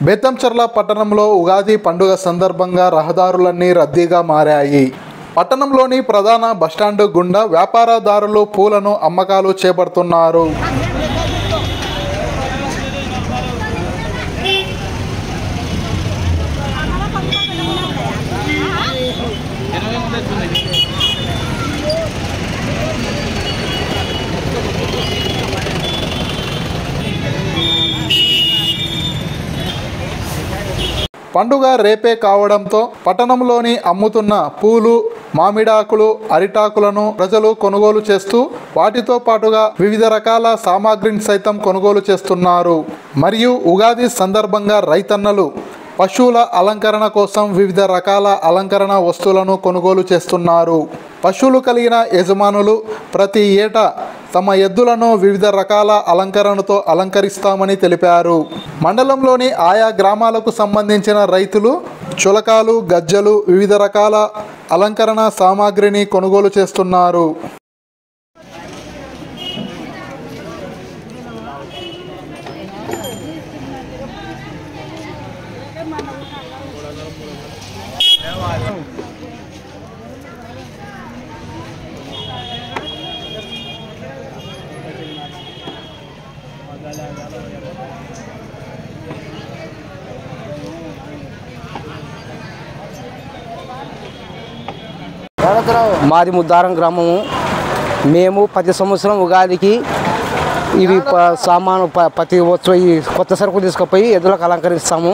బేతంచెర్ల పట్టణంలో ఉగాది పండుగ సందర్భంగా రహదారులన్నీ రద్దీగా మారాయి. పట్టణంలోని ప్రధాన బస్టాండ్ గుండా వ్యాపారదారులు పూలను అమ్మకాలు చేపడుతున్నారు. పండుగ రేపే కావడంతో పట్టణంలోని అమ్ముతున్న పూలు, మామిడాకులు, అరిటాకులను ప్రజలు కొనుగోలు చేస్తూ వాటితో పాటుగా వివిధ రకాల సామాగ్రిని సైతం కొనుగోలు చేస్తున్నారు. మరియు ఉగాది సందర్భంగా రైతన్నలు పశువుల అలంకరణ కోసం వివిధ రకాల అలంకరణ వస్తువులను కొనుగోలు చేస్తున్నారు. పశువులు కలిగిన యజమానులు ప్రతి ఏటా తమ ఎద్దులను వివిధ రకాల అలంకరణతో అలంకరిస్తామని తెలిపారు. మండలంలోని ఆయా గ్రామాలకు సంబంధించిన రైతులు చులకాలు, గజ్జలు, వివిధ రకాల అలంకరణ సామాగ్రిని కొనుగోలు చేస్తున్నారు. మాది ముద్దారం గ్రామము. మేము ప్రతి సంవత్సరం ఉగాదికి ఇవి సామాను ప్రతి వచ్చి ఈ కొత్త సరుకు తీసుకుపోయి ఎద్దులకు అలంకరిస్తాము.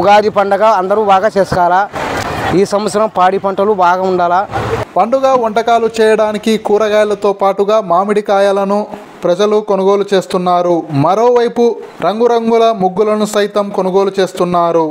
ఉగాది పండగ అందరూ బాగా చేసుకోవాలా. ఈ సంవత్సరం పాడి పంటలు బాగా ఉండాలా. పండుగ వంటకాలు చేయడానికి కూరగాయలతో పాటుగా మామిడికాయలను ప్రజలు కొనుగోలు చేస్తున్నారు. మరోవైపు రంగురంగుల ముగ్గులను సైతం కొనుగోలు చేస్తున్నారు.